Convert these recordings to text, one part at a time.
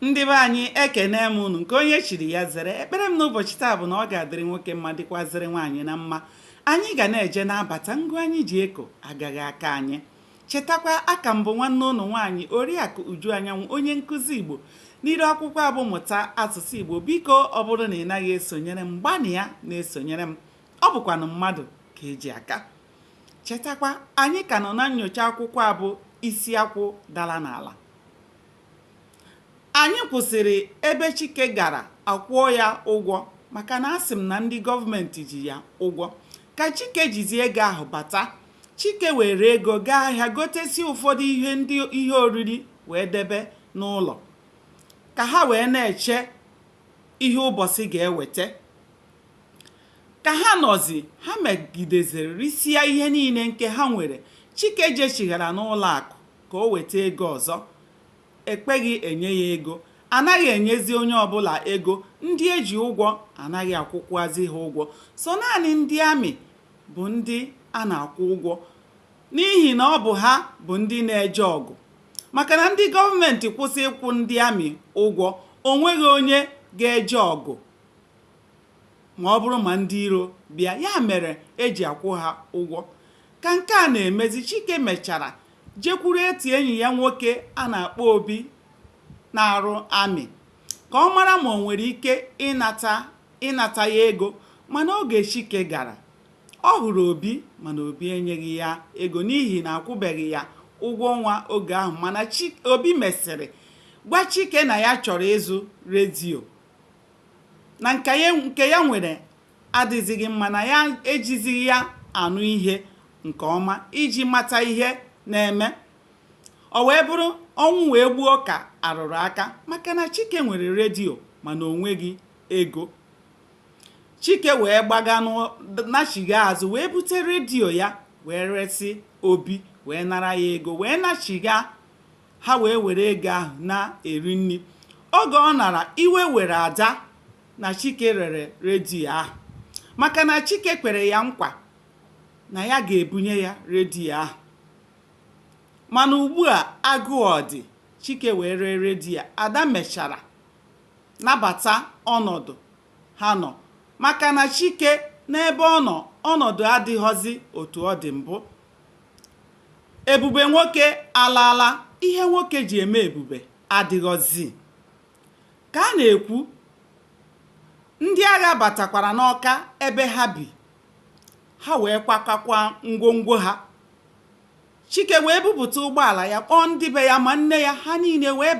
Ndị be anyị ekene m unu nke onye chiri ya zere. Ekpere m n'ụbọchị taa bụ na ọ ga-adịrị nwoke mma dịkwazịrị nwaanyị na mma. Anyị ga na-eje n'abata ngụ anyị ji eko agaghị aka anyị. Chetakwa aka mbụ nwanne ụnụ nwaanyị Oriakụ Uju Anyanwụ, onye nkụzi Igbo n'iru akwụkwọ abụmụta asụsụ Igbo. Biko ọ bụrụ na ị naghị esonyere m, gbanị ya na-esonyere m. Ọ bụkwanụ mmadụ ka eji aka. Chetakwa anyị ka nọ na nnyocha akwụkwọ abụ isi akwụ dara n'ala. Anyị kwụsịrị ebe Chike gara akwụọ ya ụgwọ maka na asị m na ndị gọọmenti ji ya ụgwọ. Ka Chike jizi ego ahụ bata, Chike were ego gaa ahịa gotesi ụfọdụ ihe oriri wee debe n'ụlọ ka ha wee na-eche ihe ụbọchị ga-eweta. Ka ha nọzi, ha megideziri risịa ihe niile nke ha nwere. Chike jechighara n'ụlọ akụ ka o weta ego ọzọ. Ekpeghị enye ya ego, anaghị enyezi onye ọbụla ego. Ndị eji ụgwọ anaghị akwụkwazị ha ụgwọ, so naanị ndị amị bụ ndị a na-akwụ ụgwọ, n'ihi na ọ bụ ha bụ ndị na-eje ọgụ. Maka na ndị gọọmenti kwụsị ịkwụ ndị amị ụgwọ, o nweghị onye ga-eje ọgụ ma ọ bụrụ ma ndị iro bịa. Ya mere eji akwụ ha ụgwọ. Ka nke a na-emezi, Chike mechara jekwuru eti enyi ya nwoke a na-akpọ Obi na-arụ amị ka ọ mara ma o nwere ike ịnata ya ego. Mana oge Chike gara, ọ hụrụ Obi mana Obi enyeghị ya ego n'ihi na akwụbeghị ya ụgwọ ọnwa oge ahụ. Mana Obi mesịrị gwa Chike na ya chọrọ ịzụ redio, na nke ya nwere adịzighị mma, na ya ejizighị ya anụ ihe nke ọma iji mata ihe na-eme. O wee bụrụ ọnwụ wee gbuo ka arụrụ aka, maka na Chike nwere redio mana o nweghị ego. Chike wee gbaga nachiga azụ wee bute redio ya wee resi Obi wee nara ya ego wee nachiga. Ha wee were ego ahụ na-eri nri. Oge ọ nara, iwe were Ada na Chike rere redio ahụ, maka na Chike kwere ya nkwa na ya ga-ebunye ya redio ahụ. Mana ugbu a agụụ dị, Chike wee ree redio. Ada mechara nabata ọnọdụ ha nọ, maka na Chike n'ebe ọ nọ, ọnọdụ adịghọzi otu ọ dị mbụ. Ebube nwoke alaala, ihe nwoke ji eme ebube adịghọzi. Ka a na-ekwu, ndị agha batakwara n'Ọka ebe ha bi. Ha wee kwakakwa ngwongwo ha. Chike wee bupụta ụgbọala ya kpọọ ndị be ya ma nne ya, ha niile wee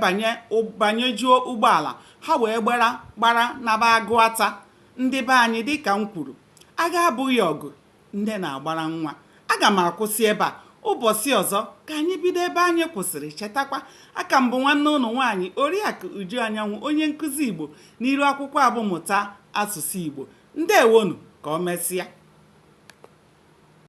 banyejuo ụgbọala. Ha wee gbara naba Agụata. Ndị be anyị dịka m kwuru, agha abụghị ọgụ nne na-agbara nwa. Aga m akwụsị ebe a. Ụbọchị ọzọ ka anyị bido ebe anyị kwụsịrị. Chetakwa aka mbụ nwanne ụnụ nwaanyị Oriakụ Uju Anyanwụ, onye nkụzi Igbo n'iru akwụkwọ abụmụta asụsụ Igbo. Ndewonu, ka o mesịa.